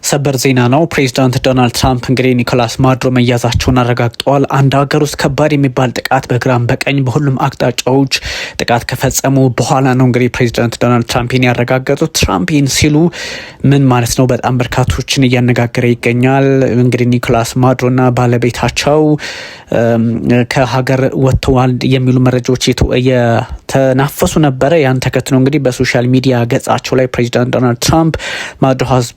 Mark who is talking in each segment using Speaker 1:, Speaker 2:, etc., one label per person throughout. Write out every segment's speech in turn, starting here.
Speaker 1: ሰበር ዜና ነው። ፕሬዚዳንት ዶናልድ ትራምፕ እንግዲህ ኒኮላስ ማዱሮ መያዛቸውን አረጋግጠዋል። አንድ ሀገር ውስጥ ከባድ የሚባል ጥቃት በግራም በቀኝ በሁሉም አቅጣጫዎች ጥቃት ከፈጸሙ በኋላ ነው እንግዲህ ፕሬዚዳንት ዶናልድ ትራምፕን ያረጋገጡት። ትራምፕን ሲሉ ምን ማለት ነው? በጣም በርካቶችን እያነጋገረ ይገኛል። እንግዲህ ኒኮላስ ማዱሮና ባለቤታቸው ከሀገር ወጥተዋል የሚሉ መረጃዎች የተናፈሱ ነበረ። ያን ተከትሎ እንግዲህ በሶሻል ሚዲያ ገጻቸው ላይ ፕሬዚዳንት ዶናልድ ትራምፕ ማዱሮ ሃዝ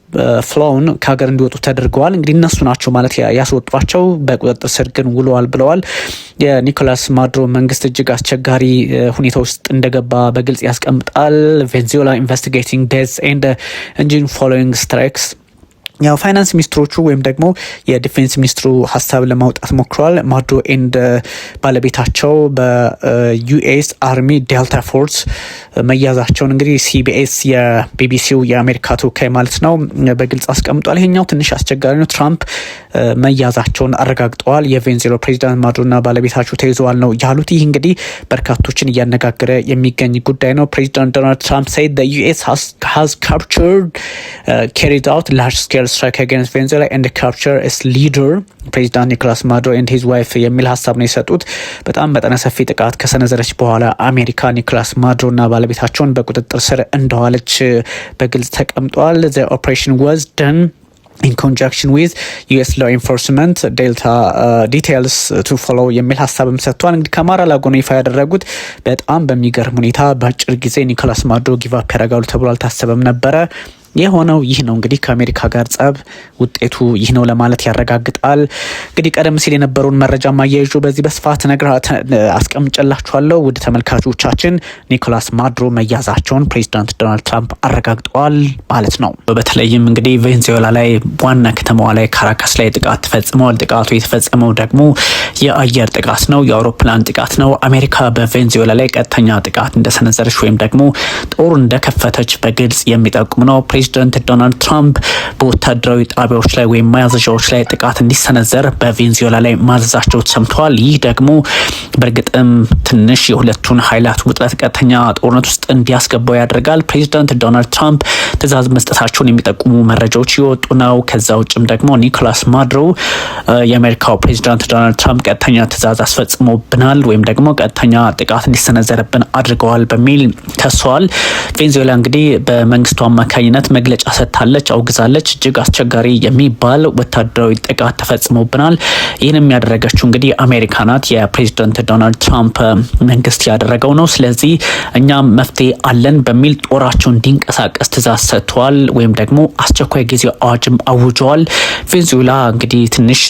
Speaker 1: ፍሎውን ከሀገር እንዲወጡ ተደርገዋል። እንግዲህ እነሱ ናቸው ማለት ያስወጧቸው፣ በቁጥጥር ስር ግን ውለዋል ብለዋል። የኒኮላስ ማዱሮ መንግስት እጅግ አስቸጋሪ ሁኔታ ውስጥ እንደገባ በግልጽ ያስቀምጣል። ቬንዙዌላ ኢንቨስቲጌቲንግ ዴዝ ኤንድ ኢንጂን ፎሎዊንግ ስትራይክስ ያው ፋይናንስ ሚኒስትሮቹ ወይም ደግሞ የዲፌንስ ሚኒስትሩ ሀሳብ ለማውጣት ሞክረዋል። ማዱሮ ኤንድ ባለቤታቸው በዩኤስ አርሚ ዴልታ ፎርስ መያዛቸውን እንግዲህ ሲቢኤስ የቢቢሲው የአሜሪካ ተወካይ ማለት ነው በግልጽ አስቀምጧል። ይሄኛው ትንሽ አስቸጋሪ ነው። ትራምፕ መያዛቸውን አረጋግጠዋል። የቬንዙዌላ ፕሬዚዳንት ማዱሮና ባለቤታቸው ተይዘዋል ነው ያሉት። ይህ እንግዲህ በርካቶችን እያነጋገረ የሚገኝ ጉዳይ ነው። ፕሬዚዳንት ዶናልድ ትራምፕ said the US has captured carried out large scale strike against Venezuela and capture its leader ፕሬዚዳንት ኒኮላስ ማዱሮ and his wife የሚል ሀሳብ ነው የሰጡት። በጣም መጠነ ሰፊ ጥቃት ከሰነዘረች በኋላ አሜሪካ ኒኮላስ ማዱሮና ባለቤታቸውን በቁጥጥር ስር እንደዋለች በግልጽ ተቀምጧል። the operation was done in conjunction with US law enforcement Delta details to follow የሚል ሀሳብም ሰጥቷል። እንግዲህ ከማራላጎ ነው ይፋ ያደረጉት። በጣም በሚገርም ሁኔታ በአጭር ጊዜ ኒኮላስ ማዱሮ ጊቭ አፕ ያደርጋሉ ተብሎ አልታሰበም ነበረ። የሆነው ይህ ነው። እንግዲህ ከአሜሪካ ጋር ጸብ ውጤቱ ይህ ነው ለማለት ያረጋግጣል። እንግዲህ ቀደም ሲል የነበረውን መረጃ ማያይዞ በዚህ በስፋት አስቀምጨላችኋለሁ። ውድ ተመልካቾቻችን ኒኮላስ ማዱሮ መያዛቸውን ፕሬዚዳንት ዶናልድ ትራምፕ አረጋግጠዋል ማለት ነው። በተለይም እንግዲህ ቬንዙዌላ ላይ ዋና ከተማዋ ላይ ካራካስ ላይ ጥቃት ተፈጽመዋል። ጥቃቱ የተፈጸመው ደግሞ የአየር ጥቃት ነው፣ የአውሮፕላን ጥቃት ነው። አሜሪካ በቬንዙዌላ ላይ ቀጥተኛ ጥቃት እንደሰነዘረች ወይም ደግሞ ጦር እንደከፈተች በግልጽ የሚጠቁም ነው። ፕሬዚዳንት ዶናልድ ትራምፕ በወታደራዊ ጣቢያዎች ላይ ወይም ማያዘዣዎች ላይ ጥቃት እንዲሰነዘር በቬንዙዌላ ላይ ማዘዛቸው ተሰምተዋል። ይህ ደግሞ በእርግጥም ትንሽ የሁለቱን ኃይላት ውጥረት ቀጥተኛ ጦርነት ውስጥ እንዲያስገባው ያደርጋል። ፕሬዚዳንት ዶናልድ ትራምፕ ትዕዛዝ መስጠታቸውን የሚጠቁሙ መረጃዎች ይወጡ ነው። ከዛ ውጭም ደግሞ ኒኮላስ ማዱሮ የአሜሪካው ፕሬዚዳንት ዶናልድ ትራምፕ ቀጥተኛ ትዕዛዝ አስፈጽሞብናል ወይም ደግሞ ቀጥተኛ ጥቃት እንዲሰነዘርብን አድርገዋል በሚል ከሰዋል። ቬንዙዌላ እንግዲህ በመንግስቱ አማካኝነት መግለጫ ሰጥታለች፣ አውግዛለች። እጅግ አስቸጋሪ የሚባል ወታደራዊ ጥቃት ተፈጽሞብናል። ይህንም ያደረገችው እንግዲህ አሜሪካ ናት። የፕሬዚዳንት ዶናልድ ትራምፕ መንግስት ያደረገው ነው። ስለዚህ እኛም መፍትሄ አለን በሚል ጦራቸው እንዲንቀሳቀስ ትዕዛዝ ሰጥተዋል ወይም ደግሞ አስቸኳይ ጊዜ አዋጅም አውጀዋል። ቬንዙዌላ እንግዲህ ትንሽ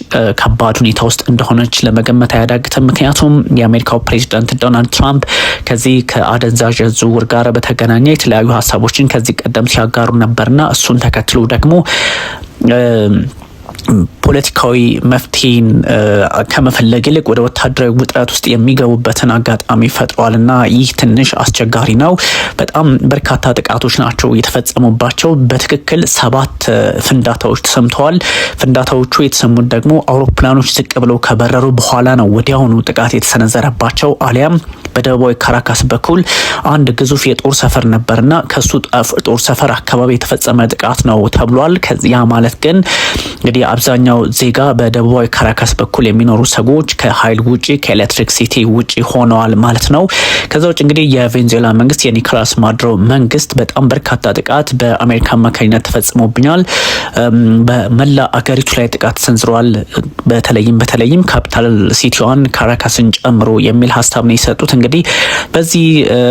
Speaker 1: ከባድ ሁኔታ ውስጥ እንደሆነች ለመገመት አያዳግትም። ምክንያቱም የአሜሪካው ፕሬዚዳንት ዶናልድ ትራምፕ ከዚህ ከአደንዛዥ ዝውውር ጋር በተገናኘ የተለያዩ ሀሳቦችን ከዚህ ቀደም ሲያጋሩ ነበርና እሱን ተከትሎ ደግሞ ፖለቲካዊ መፍትሄን ከመፈለግ ይልቅ ወደ ወታደራዊ ውጥረት ውስጥ የሚገቡበትን አጋጣሚ ፈጥሯልና ይህ ትንሽ አስቸጋሪ ነው። በጣም በርካታ ጥቃቶች ናቸው የተፈጸሙባቸው። በትክክል 7 ፍንዳታዎች ተሰምተዋል። ፍንዳታዎቹ የተሰሙት ደግሞ አውሮፕላኖች ዝቅ ብለው ከበረሩ በኋላ ነው ወዲያውኑ ጥቃት የተሰነዘረባቸው። አሊያም በደቡባዊ ካራካስ በኩል አንድ ግዙፍ የጦር ሰፈር ነበርና ከሱ ጦር ሰፈር አካባቢ የተፈጸመ ጥቃት ነው ተብሏል። ከዚያ ማለት ግን እንግዲህ አብዛኛው ዜጋ በደቡባዊ ካራካስ በኩል የሚኖሩ ሰዎች ከኃይል ውጪ ከኤሌክትሪክሲቲ ውጪ ሆነዋል ማለት ነው። ከዛ ውጭ እንግዲህ የቬንዙዌላ መንግስት የኒኮላስ ማዱሮ መንግስት በጣም በርካታ ጥቃት በአሜሪካ አማካኝነት ተፈጽሞብኛል፣ በመላ አገሪቱ ላይ ጥቃት ተሰንዝሯል፣ በተለይም ካፒታል ሲቲዋን ካራካስን ጨምሮ የሚል ሀሳብ ነው የሰጡት። እንግዲህ በዚህ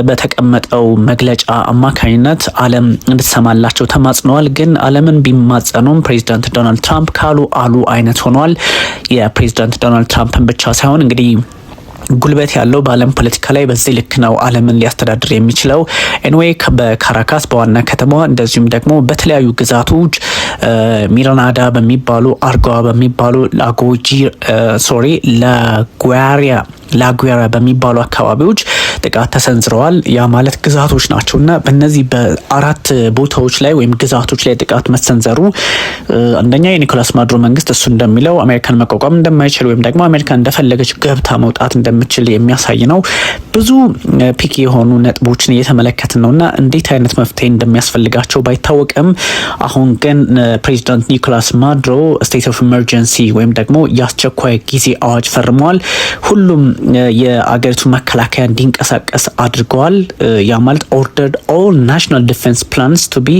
Speaker 1: በተቀመጠው መግለጫ አማካኝነት ዓለም እንድትሰማላቸው ተማጽነዋል። ግን ዓለምን ቢማጸኑም ፕሬዚዳንት ዶናልድ ትራምፕ ካሉ አሉ አይነት ሆኗል። የፕሬዚዳንት ዶናልድ ትራምፕን ብቻ ሳይሆን እንግዲህ ጉልበት ያለው በዓለም ፖለቲካ ላይ በዚህ ልክ ነው ዓለምን ሊያስተዳድር የሚችለው። ኤንዌይ በካራካስ በዋና ከተማዋ እንደዚሁም ደግሞ በተለያዩ ግዛቶች ሚራናዳ በሚባሉ አርጓ በሚባሉ ላጉዌራ በሚባሉ አካባቢዎች ጥቃት ተሰንዝረዋል። ያ ማለት ግዛቶች ናቸውና በእነዚህ በአራት ቦታዎች ላይ ወይም ግዛቶች ላይ ጥቃት መሰንዘሩ አንደኛ የኒኮላስ ማዱሮ መንግስት እሱ እንደሚለው አሜሪካን መቋቋም እንደማይችል ወይም ደግሞ አሜሪካ እንደፈለገች ገብታ መውጣት እንደምችል የሚያሳይ ነው። ብዙ ፒክ የሆኑ ነጥቦችን እየተመለከትን ነውና እንዴት አይነት መፍትሄ እንደሚያስፈልጋቸው ባይታወቅም አሁን ግን ፕሬዚዳንት ኒኮላስ ማዱሮ ስቴት ኦፍ ኢመርጀንሲ ወይም ደግሞ የአስቸኳይ ጊዜ አዋጅ ፈርመዋል። ሁሉም የአገሪቱ መከላከያ እንዲንቀሳቀስ አድርገዋል። ያ ማለት ኦርደርድ ኦል ናሽናል ዲፌንስ ፕላንስ ቱ ቢ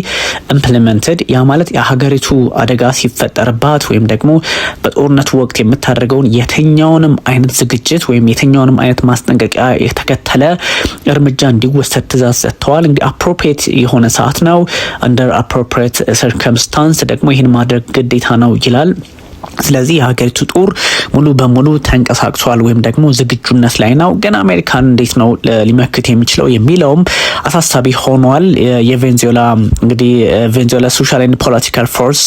Speaker 1: ኢምፕሊመንትድ። ያ ማለት የሀገሪቱ አደጋ ሲፈጠርባት ወይም ደግሞ በጦርነቱ ወቅት የምታደርገውን የትኛውንም አይነት ዝግጅት ወይም የትኛውንም አይነት ማስጠንቀቂያ የተከተለ እርምጃ እንዲወሰድ ትእዛዝ ሰጥተዋል። እንግዲህ አፕሮፕሪየት የሆነ ሰዓት ነው። አንደር አፕሮፕሪየት ሰርከምስታንስ ደግሞ ይህን ማድረግ ግዴታ ነው ይላል። ስለዚህ የሀገሪቱ ጦር ሙሉ በሙሉ ተንቀሳቅሷል ወይም ደግሞ ዝግጁነት ላይ ነው። ግን አሜሪካን እንዴት ነው ሊመክት የሚችለው የሚለውም አሳሳቢ ሆኗል። የቬንዙዌላ እንግዲህ ቬንዙዌላ ሶሻል ኤንድ ፖለቲካል ፎርስ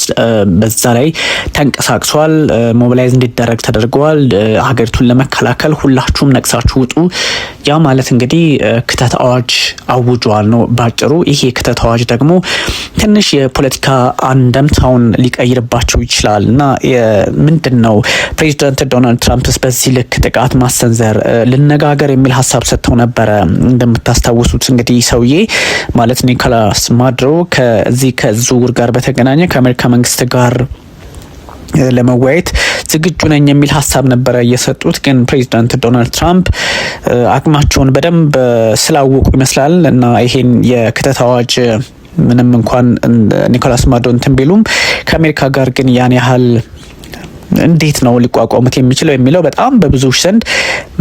Speaker 1: በዛ ላይ ተንቀሳቅሷል። ሞቢላይዝ እንዲደረግ ተደርገዋል። ሀገሪቱን ለመከላከል ሁላችሁም ነቅሳችሁ ውጡ። ያ ማለት እንግዲህ ክተት አዋጅ አውጇል ነው ባጭሩ። ይህ የክተት አዋጅ ደግሞ ትንሽ የፖለቲካ አንደምታውን ሊቀይርባቸው ይችላል እና ምንድን ነው ፕሬዚዳንት ዶናልድ ትራምፕስ በዚህ ልክ ጥቃት ማሰንዘር ልነጋገር የሚል ሀሳብ ሰጥተው ነበረ። እንደምታስታውሱት እንግዲህ ሰውዬ ማለት ኒኮላስ ማዱሮ ከዚህ ከዝውውር ጋር በተገናኘ ከአሜሪካ መንግስት ጋር ለመወያየት ዝግጁ ነኝ የሚል ሀሳብ ነበረ እየሰጡት። ግን ፕሬዚዳንት ዶናልድ ትራምፕ አቅማቸውን በደንብ ስላወቁ ይመስላል እና ይሄን የክተት አዋጅ ምንም እንኳን ኒኮላስ ማዱሮ እንትን ቢሉም ከአሜሪካ ጋር ግን ያን ያህል እንዴት ነው ሊቋቋሙት የሚችለው የሚለው በጣም በብዙዎች ዘንድ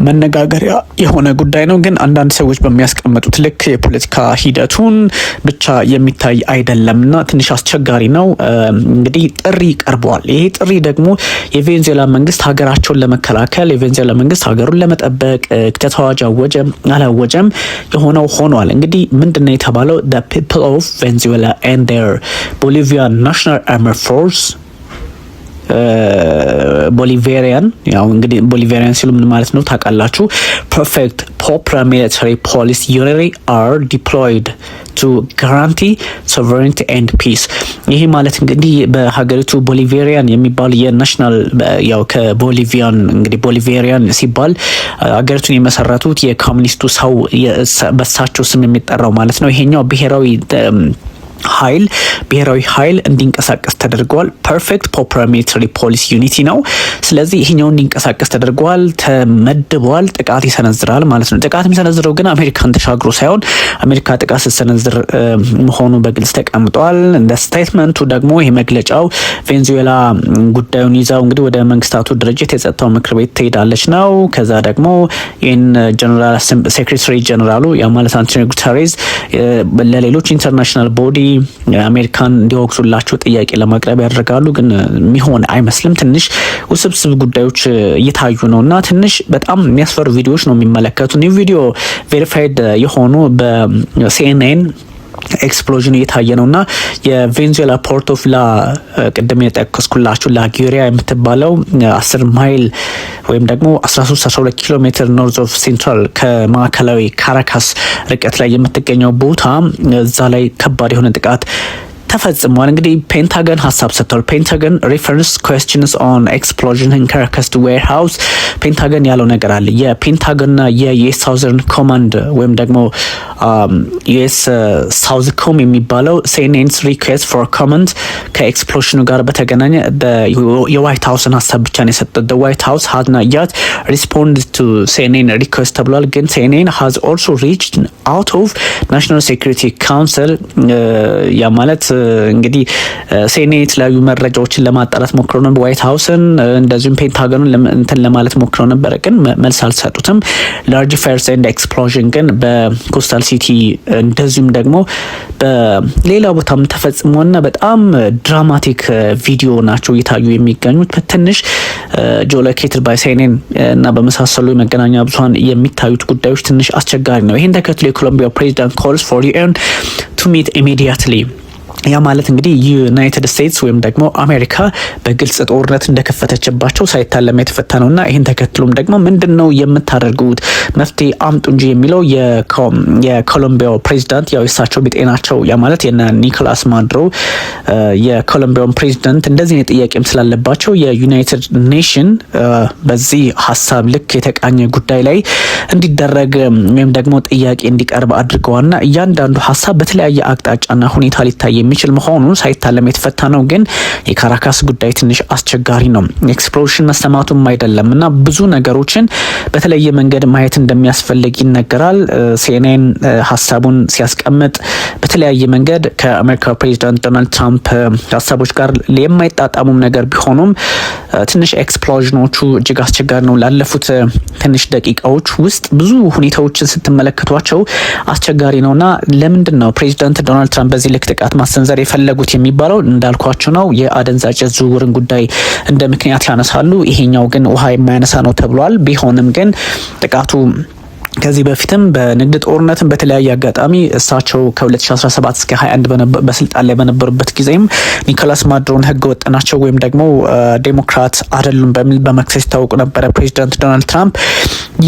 Speaker 1: መነጋገሪያ የሆነ ጉዳይ ነው። ግን አንዳንድ ሰዎች በሚያስቀምጡት ልክ የፖለቲካ ሂደቱን ብቻ የሚታይ አይደለምና ትንሽ አስቸጋሪ ነው። እንግዲህ ጥሪ ቀርበዋል። ይሄ ጥሪ ደግሞ የቬንዙዌላ መንግስት ሀገራቸውን ለመከላከል የቬንዙዌላ መንግስት ሀገሩን ለመጠበቅ ክተት አዋጅ አወጀም አላወጀም የሆነው ሆኗል። እንግዲህ ምንድነው የተባለው? the people of Venezuela and their Bolivian National Armed Force ቦሊቬሪያን ያው እንግዲህ ቦሊቬሪያን ሲሉ ምን ማለት ነው ታውቃላችሁ? ፐርፌክት ፖፑላር ሚሊታሪ ፖሊስ ዩኒቲ አር ዲፕሎይድ ቱ ጋራንቲ ሶቨሬኒቲ ኤንድ ፒስ። ይሄ ማለት እንግዲህ በሀገሪቱ ቦሊቬሪያን የሚባል የናሽናል ያው ከቦሊቪያን እንግዲህ ቦሊቬሪያን ሲባል ሀገሪቱን የመሰረቱት የኮሙኒስቱ ሰው በሳቸው ስም የሚጠራው ማለት ነው። ይሄኛው ብሔራዊ ኃይል እንዲንቀሳቀስ ተደርገዋል። ፐርፌክት ፖፑላር ሚሊታሪ ፖሊስ ዩኒቲ ነው። ስለዚህ ይሄኛው እንዲንቀሳቀስ ተደርገዋል፣ ተመድበዋል፣ ጥቃት ይሰነዝራል ማለት ነው። ጥቃት የሚሰነዝረው ግን አሜሪካን ተሻግሮ ሳይሆን አሜሪካ ጥቃት ስትሰነዝር መሆኑ በግልጽ ተቀምጧል። እንደ ስቴትመንቱ ደግሞ ይሄ መግለጫው ቬንዙዌላ ጉዳዩን ይዛው እንግዲህ ወደ መንግስታቱ ድርጅት የጸጥታው ምክር ቤት ትሄዳለች ነው። ከዛ ደግሞ ይህን ጀነራል ሴክሬታሪ ጀነራሉ ያ ማለት አንቶኒዮ ጉተሬዝ ለሌሎች ኢንተርናሽናል ቦዲ አሜሪካን እንዲወቅሱላቸው ጥያቄ ለማቅረብ ያደርጋሉ። ግን የሚሆን አይመስልም። ትንሽ ውስብስብ ጉዳዮች እየታዩ ነው እና ትንሽ በጣም የሚያስፈሩ ቪዲዮዎች ነው የሚመለከቱ። ኒው ቪዲዮ ቬሪፋይድ የሆኑ በሲኤንኤን ኤክስፕሎዥን እየታየ ነውና የቬንዙዌላ ፖርት ኦፍ ላ ቅድም የጠቀስኩላችሁ ላጉሪያ የምትባለው 10 ማይል ወይም ደግሞ 13-12 ኪሎ ሜትር ኖርዝ ኦፍ ሴንትራል ከማዕከላዊ ካራካስ ርቀት ላይ የምትገኘው ቦታ እዛ ላይ ከባድ የሆነ ጥቃት ተፈጽሟል። እንግዲህ ፔንታገን ሀሳብ ሰጥቷል። ፔንታገን ሪፈረንስ ኩዌስችንስ ኦን ኤክስፕሎዥን ኢን ካራካስ ዌርሃውስ። ፔንታገን ያለው ነገር አለ። የፔንታገንና የዩኤስ ሳውዘርን ኮማንድ ወይም ደግሞ ዩኤስ ሳውዝ ኮም የሚባለው ሲኤንኤንስ ሪኩዌስት ፎር ኮመንት ከኤክስፕሎዥኑ ጋር በተገናኘ የዋይት ሀውስን ሀሳብ ብቻ ነው የሰጠው። ዋይት ሀውስ ሀዝ ናት ያት ሪስፖንድ ቱ ሲኤንኤን ሪኩዌስት ተብሏል። ግን ሲኤንኤን ሀዝ ኦልሶ ሪችድ አውት ኦፍ ናሽናል ሴኩሪቲ ካውንስል ያ ማለት እንግዲህ ሲኤንኤን የተለያዩ መረጃዎችን ለማጣራት ሞክረው ነበር። ዋይት ሀውስን እንደዚሁም ፔንታገኑን እንትን ለማለት ሞክረው ነበር፣ ግን መልስ አልሰጡትም። ላርጅ ፋየርስ ኤንድ ኤክስፕሎዥን ግን በኮስታል ሲቲ እንደዚሁም ደግሞ በሌላ ቦታም ተፈጽሞና በጣም ድራማቲክ ቪዲዮ ናቸው እየታዩ የሚገኙት። በትንሽ ጆሎኬትድ ባይ ሲኤንኤን እና በመሳሰሉ የመገናኛ ብዙኃን የሚታዩት ጉዳዮች ትንሽ አስቸጋሪ ነው። ይህን ተከትሎ የኮሎምቢያ ፕሬዚዳንት ኮልስ ፎር ዩኤን ቱ ሚት ኢሚዲየትሊ ያ ማለት እንግዲህ ዩናይትድ ስቴትስ ወይም ደግሞ አሜሪካ በግልጽ ጦርነት እንደከፈተችባቸው ሳይታለም የተፈታ ነውና ይህን ተከትሎም ደግሞ ምንድነው የምታደርጉት መፍትሄ አምጡ እንጂ የሚለው የኮሎምቢያው ፕሬዚዳንት ያው እሳቸው ቢጤናቸው ያ ማለት የነ ኒኮላስ ማዱሮ የኮሎምቢያው ፕሬዚዳንት እንደዚህ ጥያቄም ስላለባቸው የዩናይትድ ኔሽን በዚህ ሀሳብ ልክ የተቃኘ ጉዳይ ላይ እንዲደረግ ወይም ደግሞ ጥያቄ እንዲቀርብ አድርገዋልና እያንዳንዱ ሀሳብ በተለያየ አቅጣጫና ሁኔታ ሊታይ የሚችል መሆኑን ሳይታለም የተፈታ ነው። ግን የካራካስ ጉዳይ ትንሽ አስቸጋሪ ነው። ኤክስፕሎዥን መሰማቱም አይደለምና ብዙ ነገሮችን በተለየ መንገድ ማየት እንደሚያስፈልግ ይነገራል። ሲኤንኤን ሀሳቡን ሲያስቀምጥ በተለያየ መንገድ ከአሜሪካ ፕሬዚዳንት ዶናልድ ትራምፕ ሀሳቦች ጋር የማይጣጣሙም ነገር ቢሆኑም ትንሽ ኤክስፕሎዥኖቹ እጅግ አስቸጋሪ ነው። ላለፉት ትንሽ ደቂቃዎች ውስጥ ብዙ ሁኔታዎችን ስትመለከቷቸው አስቸጋሪ ነውና ለምንድን ነው ፕሬዚዳንት ዶናልድ ትራምፕ በዚህ ልክ ጥቃት ማሰንዘር የፈለጉት የሚባለው እንዳልኳቸው ነው። የአደንዛዥ ዝውውርን ጉዳይ እንደ ምክንያት ያነሳሉ። ይሄኛው ግን ውሃ የማያነሳ ነው ተብሏል። ቢሆንም ግን ጥቃቱ ከዚህ በፊትም በንግድ ጦርነትም በተለያየ አጋጣሚ እሳቸው ከ2017 እስከ 21 በስልጣን ላይ በነበሩበት ጊዜም ኒኮላስ ማዱሮን ህገ ወጥ ናቸው ወይም ደግሞ ዴሞክራት አይደሉም በሚል በመክሰስ ይታወቁ ነበረ ፕሬዚዳንት ዶናልድ ትራምፕ።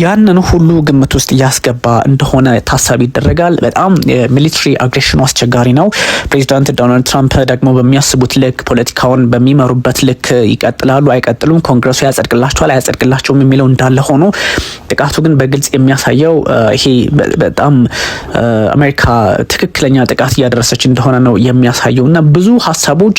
Speaker 1: ያንን ሁሉ ግምት ውስጥ ያስገባ እንደሆነ ታሳቢ ይደረጋል። በጣም ሚሊተሪ አግሬሽኑ አስቸጋሪ ነው። ፕሬዚዳንት ዶናልድ ትራምፕ ደግሞ በሚያስቡት ልክ ፖለቲካውን በሚመሩበት ልክ ይቀጥላሉ አይቀጥሉም፣ ኮንግረሱ ያጸድቅላቸዋል አያጸድቅላቸውም የሚለው እንዳለ ሆኖ ጥቃቱ ግን በግልጽ የሚያሳየው ይሄ በጣም አሜሪካ ትክክለኛ ጥቃት እያደረሰች እንደሆነ ነው የሚያሳየው እና ብዙ ሀሳቦች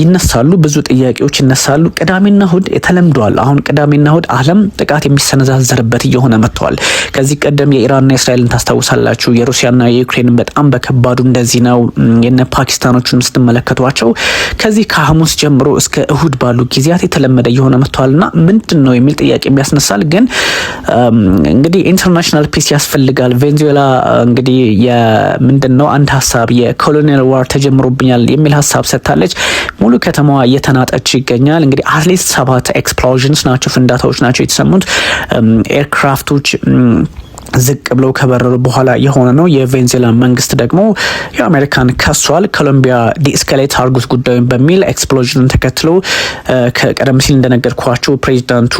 Speaker 1: ይነሳሉ፣ ብዙ ጥያቄዎች ይነሳሉ። ቅዳሜና እሁድ ተለምዷል። አሁን ቅዳሜና እሁድ ዓለም ጥቃት የሚሰነዛዘርበት እየሆነ መጥቷል። ከዚህ ቀደም የኢራንና የእስራኤልን ታስታውሳላችሁ። የሩሲያና የዩክሬንን በጣም በከባዱ እንደዚህ ነው። የነ ፓኪስታኖችን ስትመለከቷቸው ከዚህ ከሐሙስ ጀምሮ እስከ እሁድ ባሉ ጊዜያት የተለመደ እየሆነ መጥቷልና ምንድን ነው የሚል ጥያቄ የሚያስነሳል። ግን እንግዲህ ኢንተርናሽናል ፒስ ያስፈልጋል። ቬንዙዌላ እንግዲህ የምንድነው አንድ ሀሳብ የኮሎኒያል ዋር ተጀምሮብኛል የሚል ሀሳብ ሰጥታለች። ሙሉ ከተማዋ እየተናጠች ይገኛል። እንግዲህ አትሊስት 7 ኤክስፕሎዥንስ ናቸው፣ ፍንዳታዎች ናቸው የተሰሙት። ኤርክራፍቶች ዝቅ ብለው ከበረሩ በኋላ የሆነ ነው። የቬንዙዌላ መንግስት ደግሞ የአሜሪካን ከሷል። ኮሎምቢያ ዲኤስካሌት አርጉት ጉዳዩን በሚል ኤክስፕሎዥንን ተከትሎ ከቀደም ሲል እንደነገርኳቸው ፕሬዚዳንቱ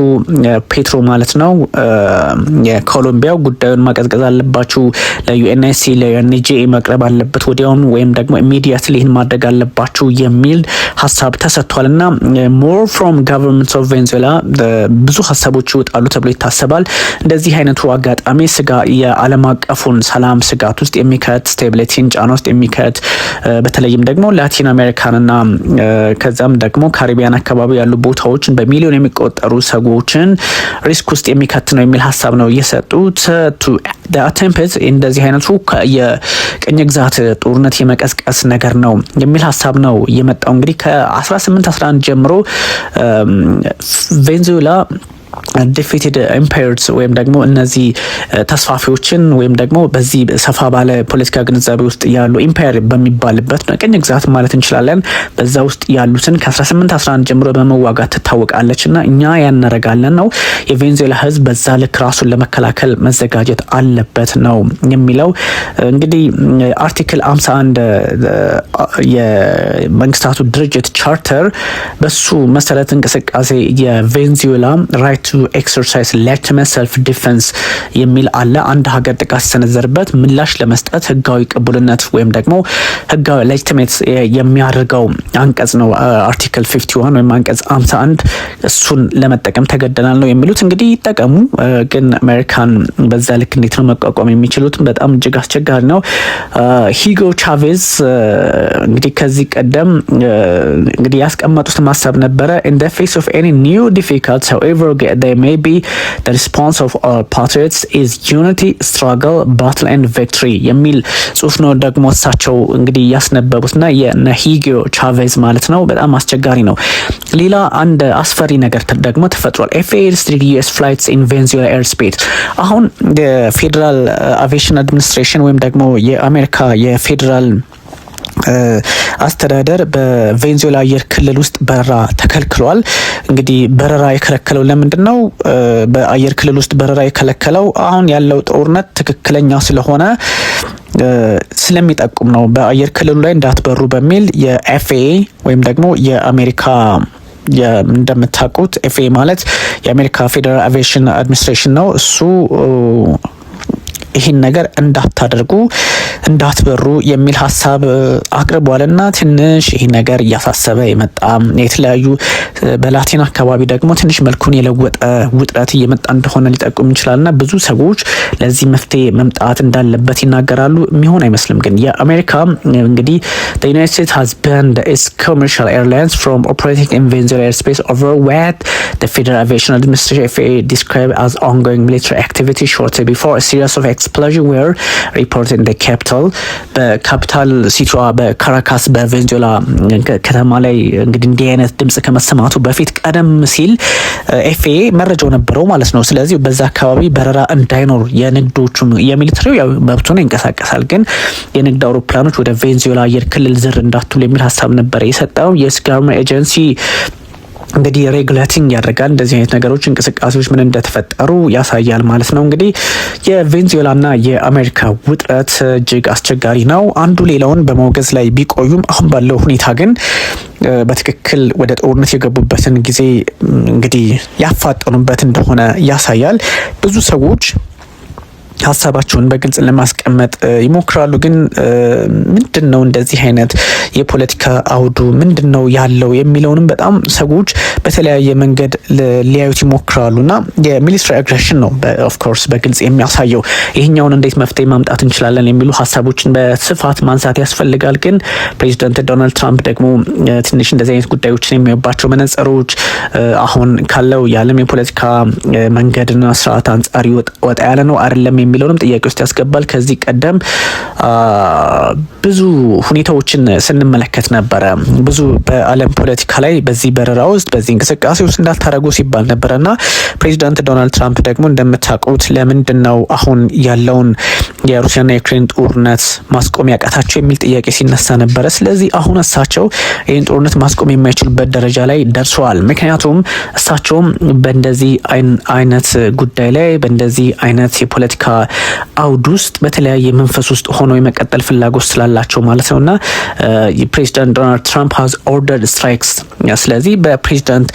Speaker 1: ፔትሮ ማለት ነው የኮሎምቢያው ጉዳዩን ማቀዝቀዝ አለባችሁ፣ ለዩኤንኤስሲ ለዩኤንጂኤ መቅረብ አለበት ወዲያውኑ ወይም ደግሞ ኢሚዲየትሊ ይህን ማድረግ አለባችሁ የሚል ሀሳብ ተሰጥቷልና ሞር ፍሮም ጋቨርንመንት ኦፍ ቬንዙዌላ ብዙ ሀሳቦች ይወጣሉ ተብሎ ይታሰባል። እንደዚህ አይነቱ አጋጣሚ የዓለም አቀፉን ሰላም ስጋት ውስጥ የሚከት ስቴቢሊቲን ጫና ውስጥ የሚከት በተለይም ደግሞ ላቲን አሜሪካንና ከዛም ደግሞ ካሪቢያን አካባቢ ያሉ ቦታዎችን በሚሊዮን የሚቆጠሩ ሰዎችን ሪስክ ውስጥ የሚከት ነው የሚል ሀሳብ ነው እየሰጡት። አቴምፕት እንደዚህ አይነቱ የቅኝ ግዛት ጦርነት የመቀስቀስ ነገር ነው የሚል ሀሳብ ነው የመጣው። እንግዲህ ከ1811 ጀምሮ ቬንዙዌላ ዲፊትድ ኤምፓየርስ ወይም ደግሞ እነዚህ ተስፋፊዎችን ወይም ደግሞ በዚህ ሰፋ ባለ ፖለቲካ ግንዛቤ ውስጥ ያሉ ኢምፓየር በሚባልበት ቅኝ ግዛት ማለት እንችላለን በዛ ውስጥ ያሉትን ከ1811 ጀምሮ በመዋጋት ትታወቃለች እና እኛ ያነረጋለን ነው። የቬንዙዌላ ህዝብ በዛ ልክ ራሱን ለመከላከል መዘጋጀት አለበት ነው የሚለው። እንግዲህ አርቲክል 51 የመንግስታቱ ድርጅት ቻርተር በሱ መሰረት እንቅስቃሴ የቬንዙዌላ ራይት ቱ ኤክሰርሳይዝ ሌጂቲሜት ሰልፍ ዲፌንስ የሚል አለ። አንድ ሀገር ጥቃት ሲሰነዘርበት ምላሽ ለመስጠት ህጋዊ ቅቡልነት ወይም ደግሞ ህጋዊ ሌጂቲሜት የሚያደርገው አንቀጽ ነው አርቲክል 51 ወይም አንቀጽ 51። እሱን ለመጠቀም ተገደናል ነው የሚሉት። እንግዲህ ይጠቀሙ፣ ግን አሜሪካን በዛ ልክ እንዴት ነው መቋቋም የሚችሉት? በጣም እጅግ አስቸጋሪ ነው። ሂጎ ቻቬዝ እንግዲህ ከዚህ ቀደም እንግዲህ ያስቀመጡት ማሰብ ነበረ in the face of any new difficulties however there may be the response of our patriots is unity struggle battle and victory የሚል ጽሁፍ ነው ደግሞ እሳቸው እንግዲህ ያስነበቡትና የሂጎ ቻቬዝ ማለት ነው። በጣም አስቸጋሪ ነው። ሌላ አንድ አስፈሪ ነገር ደግሞ ተፈጥሯል። FAA restricted US flights in Venezuela airspace። አሁን የፌዴራል አቪዬሽን አድሚኒስትሬሽን ወይም ደግሞ የአሜሪካ የፌዴራል አስተዳደር በቬንዙዌላ አየር ክልል ውስጥ በረራ ተከልክሏል። እንግዲህ በረራ የከለከለው ለምንድን ነው? በአየር ክልል ውስጥ በረራ የከለከለው አሁን ያለው ጦርነት ትክክለኛ ስለሆነ ስለሚጠቁም ነው በአየር ክልሉ ላይ እንዳትበሩ በሚል የኤፍኤኤ ወይም ደግሞ የአሜሪካ እንደምታውቁት ኤፍኤኤ ማለት የአሜሪካ ፌዴራል አቪዬሽን አድሚኒስትሬሽን ነው። እሱ ይህን ነገር እንዳታደርጉ እንዳትበሩ የሚል ሀሳብ አቅርቧልና ትንሽ ይህ ነገር እያሳሰበ የመጣ የተለያዩ በላቲን አካባቢ ደግሞ ትንሽ መልኩን የለወጠ ውጥረት እየመጣ እንደሆነ ሊጠቁም ይችላልና ብዙ ሰዎች ለዚህ መፍትሄ መምጣት እንዳለበት ይናገራሉ። የሚሆን አይመስልም ግን የአሜሪካ እንግዲህ the United States has banned its commercial airlines from operating in Venezuela airspace over what the Federal Aviation Administration FAA described as ongoing military activity shortly before a series of explosions were reported in the capital በካፒታል ሲቲዋ በካራካስ በቬንዙዌላ ከተማ ላይ እንግዲህ እንዲህ አይነት ድምጽ ከመሰማቱ በፊት ቀደም ሲል ኤፍኤኤ መረጃው ነበረው ማለት ነው። ስለዚህ በዛ አካባቢ በረራ እንዳይኖር የንግዶቹም የሚሊተሪው ያው መብቱን ይንቀሳቀሳል፣ ግን የንግድ አውሮፕላኖች ወደ ቬንዙዌላ አየር ክልል ዝር እንዳትሉ የሚል ሀሳብ ነበር የሰጠው። የዩኤስ ገቨርንመንት ኤጀንሲ እንግዲህ ሬጉሌቲንግ ያደርጋል እንደዚህ አይነት ነገሮች እንቅስቃሴዎች ምን እንደተፈጠሩ ያሳያል ማለት ነው። እንግዲህ የቬንዙዌላና የአሜሪካ ውጥረት እጅግ አስቸጋሪ ነው። አንዱ ሌላውን በመውገዝ ላይ ቢቆዩም አሁን ባለው ሁኔታ ግን በትክክል ወደ ጦርነት የገቡበትን ጊዜ እንግዲህ ያፋጠኑበት እንደሆነ ያሳያል። ብዙ ሰዎች ሀሳባቸውን በግልጽ ለማስቀመጥ ይሞክራሉ። ግን ምንድነው እንደዚህ አይነት የፖለቲካ አውዱ ምንድነው ያለው የሚለውንም በጣም ሰዎች በተለያየ መንገድ ሊያዩት ይሞክራሉና የሚሊተሪ አግሬሽን ነው ኦፍ ኮርስ በግልጽ የሚያሳየው። ይሄኛውን እንዴት መፍትሄ ማምጣት እንችላለን የሚሉ ሀሳቦችን በስፋት ማንሳት ያስፈልጋል። ግን ፕሬዚዳንት ዶናልድ ትራምፕ ደግሞ ትንሽ እንደዚህ አይነት ጉዳዮችን የሚያዩባቸው መነጽሮች አሁን ካለው የዓለም የፖለቲካ መንገድና ስርዓት አንጻር ወጣ ያለ ነው አይደለም የሚለውንም ጥያቄ ውስጥ ያስገባል። ከዚህ ቀደም ብዙ ሁኔታዎችን ስንመለከት ነበረ። ብዙ በዓለም ፖለቲካ ላይ በዚህ በረራ ውስጥ በዚህ እንቅስቃሴ ውስጥ እንዳታረጉ ሲባል ነበረና ፕሬዚዳንት ዶናልድ ትራምፕ ደግሞ እንደምታውቁት ለምንድነው አሁን ያለውን የሩሲያና የዩክሬን ጦርነት ማስቆም ያቃታቸው የሚል ጥያቄ ሲነሳ ነበረ። ስለዚህ አሁን እሳቸው ይህን ጦርነት ማስቆም የማይችሉበት ደረጃ ላይ ደርሰዋል። ምክንያቱም እሳቸውም በእንደዚህ አይነት ጉዳይ ላይ በእንደዚህ አይነት የፖለቲካ አውድ ውስጥ በተለያየ መንፈስ ውስጥ ሆኖ የመቀጠል ፍላጎት ስላላቸው ማለት ነውና የፕሬዚዳንት ዶናልድ ትራምፕ has ordered strikes ስለዚህ በፕሬዚዳንት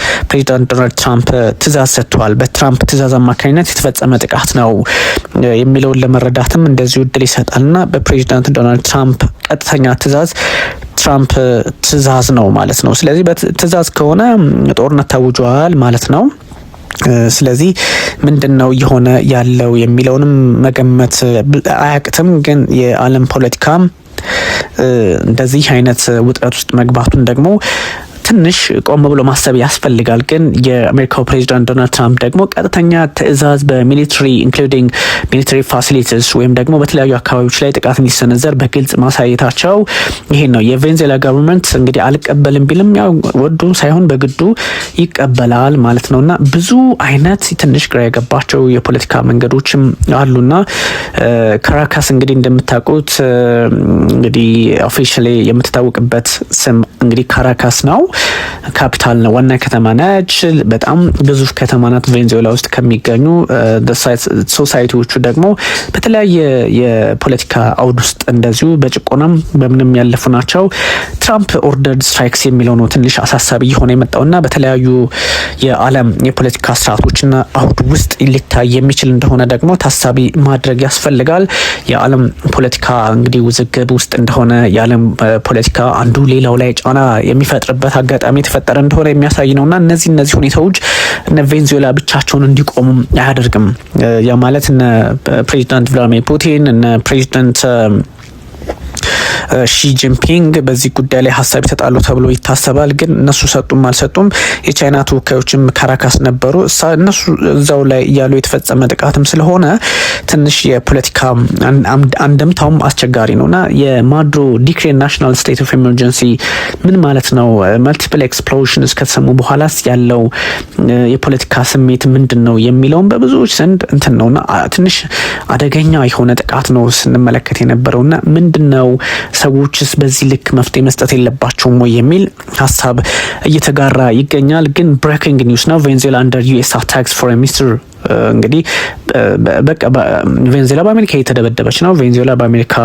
Speaker 1: ዶናልድ ትራምፕ ትእዛዝ ሰጥቷል። በትራምፕ ትእዛዝ አማካኝነት የተፈጸመ ጥቃት ነው የሚለውን ለመረዳትም እንደዚሁ እድል ይሰጣልና በፕሬዚዳንት ዶናልድ ትራምፕ ቀጥተኛ ትእዛዝ ነው ማለት ነው። ስለዚህ በትእዛዝ ከሆነ ጦርነት ታውጇል ማለት ነው። ስለዚህ ምንድነው የሆነ ያለው የሚለውንም መገመት አያቅትም። ግን የዓለም ፖለቲካ እንደዚህ አይነት ውጥረት ውስጥ መግባቱን ደግሞ ትንሽ ቆም ብሎ ማሰብ ያስፈልጋል። ግን የአሜሪካው ፕሬዚዳንት ዶናልድ ትራምፕ ደግሞ ቀጥተኛ ትዕዛዝ በሚሊተሪ ኢንክሉዲንግ ሚሊተሪ ፋሲሊቲስ ወይም ደግሞ በተለያዩ አካባቢዎች ላይ ጥቃት እንዲሰነዘር በግልጽ ማሳየታቸው ይሄን ነው። የቬንዙዌላ ገቨርንመንት እንግዲህ አልቀበልም ቢልም ያው ወዱ ሳይሆን በግዱ ይቀበላል ማለት ነውና ብዙ አይነት ትንሽ ግራ የገባቸው የፖለቲካ መንገዶችም አሉና ካራካስ እንግዲህ እንደምታውቁት እንግዲህ ኦፊሻሊ የምትታወቅበት ስም እንግዲህ ካራካስ ነው። ካፒታል ነው፣ ዋና ከተማ ነች። በጣም ግዙፍ ከተማ ናት ቬንዙዌላ ውስጥ ከሚገኙ ሶሳይቲዎቹ ደግሞ በተለያየ የፖለቲካ አውድ ውስጥ እንደዚሁ በጭቆናም በምንም ያለፉ ናቸው። ትራምፕ ኦርደርድ ስትራይክስ የሚለው ነው ትንሽ አሳሳቢ የሆነ የመጣውና በተለያዩ የዓለም የፖለቲካ ስርዓቶችና አውድ ውስጥ ሊታይ የሚችል እንደሆነ ደግሞ ታሳቢ ማድረግ ያስፈልጋል። የዓለም ፖለቲካ እንግዲህ ውዝግብ ውስጥ እንደሆነ የዓለም ፖለቲካ አንዱ ሌላው ላይ ጫና የሚፈጥርበት አጋጣሚ የተፈጠረ እንደሆነ የሚያሳይ ነውና እነዚህ ሁኔታዎች እነ ቬንዙዌላ ብቻቸውን እንዲቆሙ አያደርግም። ያ ማለት እነ ፕሬዚዳንት ቭላድሚር ፑቲን እነ ፕሬዚዳንት ሺ ጂንፒንግ በዚህ ጉዳይ ላይ ሀሳብ ይሰጣሉ ተብሎ ይታሰባል። ግን እነሱ ሰጡም አልሰጡም የቻይና ተወካዮችም ካራካስ ነበሩ። እነሱ እዛው ላይ ያሉ የተፈጸመ ጥቃትም ስለሆነ ትንሽ የፖለቲካ አንደምታውም አስቸጋሪ ነውና የማድሮ ዲክሬት ናሽናል ስቴት ኦፍ ኤመርጀንሲ ምን ማለት ነው? መልቲፕል ኤክስፕሎዥንስ ከተሰሙ በኋላስ ያለው የፖለቲካ ስሜት ምንድነው የሚለውን በብዙዎች ዘንድ እንትን ነውና ትንሽ አደገኛ የሆነ ጥቃት ነው ስንመለከት የነበረውና ምንድነው ሰዎችስ በዚህ ልክ መፍትሄ መስጠት የለባቸውም ወይ የሚል ሀሳብ እየተጋራ ይገኛል። ግን ብሬኪንግ ኒውስ ነው። ቬንዙዌላ አንደር ዩኤስ አታክስ ፎር ሚስተር እንግዲህ በቃ ቬንዙዌላ በአሜሪካ እየተደበደበች ነው። ቬንዙዌላ በአሜሪካ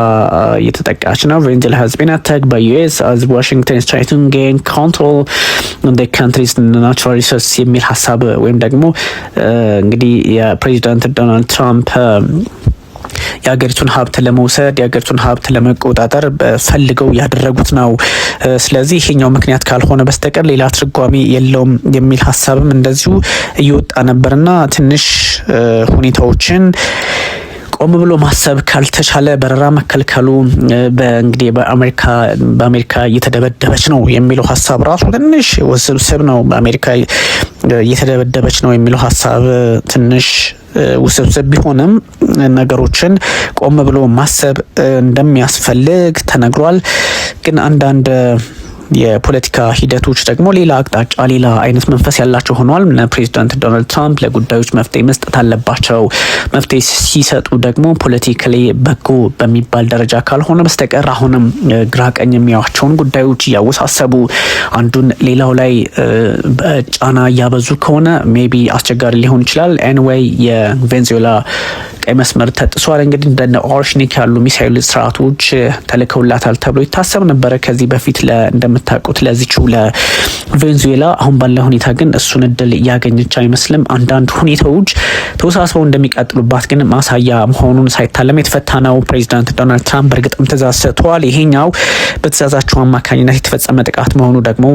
Speaker 1: እየተጠቃች ነው። ቬንዙዌላ has been attacked by US as Washington is trying to gain control on the country's natural resources የሚል ሀሳብ ወይም ደግሞ እንግዲህ የፕሬዚዳንት ዶናልድ ትራምፕ የሀገሪቱን ሀብት ለመውሰድ የሀገሪቱን ሀብት ለመቆጣጠር ፈልገው ያደረጉት ነው። ስለዚህ ይሄኛው ምክንያት ካልሆነ በስተቀር ሌላ ትርጓሜ የለውም የሚል ሀሳብም እንደዚሁ እየወጣ ነበርና ትንሽ ሁኔታዎችን ቆም ብሎ ማሰብ ካልተቻለ በረራ መከልከሉ በእንግዲህ በአሜሪካ እየተደበደበች ነው የሚለው ሀሳብ ራሱ ትንሽ ውስብስብ ነው። በአሜሪካ እየተደበደበች ነው የሚለው ሀሳብ ትንሽ ውስብስብ ቢሆንም ነገሮችን ቆም ብሎ ማሰብ እንደሚያስፈልግ ተነግሯል። ግን አንዳንድ የፖለቲካ ሂደቶች ደግሞ ሌላ አቅጣጫ ሌላ አይነት መንፈስ ያላቸው ሆነዋል። ፕሬዚዳንት ዶናልድ ትራምፕ ለጉዳዮች መፍትሄ መስጠት አለባቸው። መፍትሄ ሲሰጡ ደግሞ ፖለቲካሊ በጎ በሚባል ደረጃ ካልሆነ በስተቀር አሁንም ግራ ቀኝ የሚያዋቸውን ጉዳዮች እያወሳሰቡ አንዱን ሌላው ላይ ጫና እያበዙ ከሆነ ሜቢ አስቸጋሪ ሊሆን ይችላል። ኤኒዌይ የቬንዙዌላ ቀይ መስመር ተጥሷል። እንግዲህ እንደነ ኦርሽኒክ ያሉ ሚሳይል ስርዓቶች ተልከውላታል ተብሎ ይታሰብ ነበረ ከዚህ በፊት እንደምታውቁት ለዚችው ለቬንዙዌላ። አሁን ባለ ሁኔታ ግን እሱን እድል እያገኘች አይመስልም። አንዳንድ ሁኔታዎች ተወሳስበው እንደሚቀጥሉባት ግን ማሳያ መሆኑን ሳይታለም የተፈታ ነው። ፕሬዚዳንት ዶናልድ ትራምፕ በእርግጥም ትእዛዝ ሰጥተዋል። ይሄኛው በትእዛዛቸው አማካኝነት የተፈጸመ ጥቃት መሆኑ ደግሞ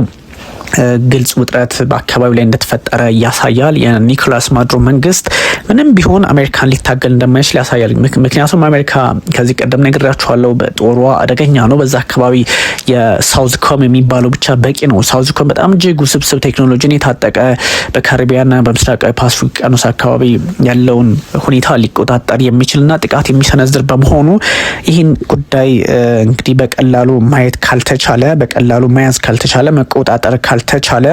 Speaker 1: ግልጽ ውጥረት በአካባቢው ላይ እንደተፈጠረ ያሳያል። የኒኮላስ ማዱሮ መንግስት ምንም ቢሆን አሜሪካን ሊታገል እንደማይችል ያሳያል። ምክንያቱም አሜሪካ ከዚህ ቀደም ነግሬያችኋለሁ፣ በጦሯ አደገኛ ነው። በዛ አካባቢ የሳውዝ ኮም የሚባለው ብቻ በቂ ነው። ሳውዝ ኮም በጣም እጅግ ውስብስብ ቴክኖሎጂን የታጠቀ በካሪቢያንና በምስራቃዊ ፓሲፊክ ውቅያኖስ አካባቢ ያለውን ሁኔታ ሊቆጣጠር የሚችልና ጥቃት የሚሰነዝር በመሆኑ ይህን ጉዳይ እንግዲህ በቀላሉ ማየት ካልተቻለ፣ በቀላሉ መያዝ ካልተቻለ፣ መቆጣጠር ካልተቻለ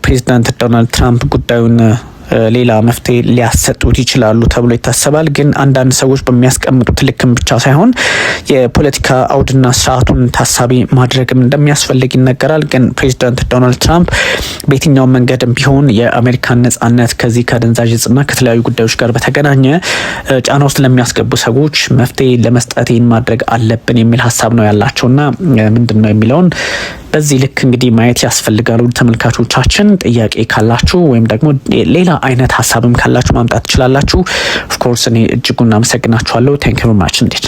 Speaker 1: ፕሬዚዳንት ዶናልድ ትራምፕ ጉዳዩን ሌላ መፍትሄ ሊያሰጡት ይችላሉ ተብሎ ይታሰባል። ግን አንዳንድ ሰዎች በሚያስቀምጡት ልክም ብቻ ሳይሆን የፖለቲካ አውድና ስርዓቱን ታሳቢ ማድረግም እንደሚያስፈልግ ይነገራል። ግን ፕሬዚዳንት ዶናልድ ትራምፕ በየትኛውም መንገድም ቢሆን የአሜሪካን ነጻነት ከዚህ ከአደንዛዥ እጽና ከተለያዩ ጉዳዮች ጋር በተገናኘ ጫና ውስጥ ለሚያስገቡ ሰዎች መፍትሄ ለመስጠት ይህን ማድረግ አለብን የሚል ሀሳብ ነው ያላቸውና ምንድን ነው የሚለውን በዚህ ልክ እንግዲህ ማየት ያስፈልጋሉ። ተመልካቾቻችን ጥያቄ ካላችሁ ወይም ደግሞ ሌላ አይነት ሀሳብም ካላችሁ ማምጣት ትችላላችሁ። ኦፍኮርስ እኔ እጅጉን አመሰግናችኋለሁ። ቴንክ ዩ ቬሪ ማች። እንዴት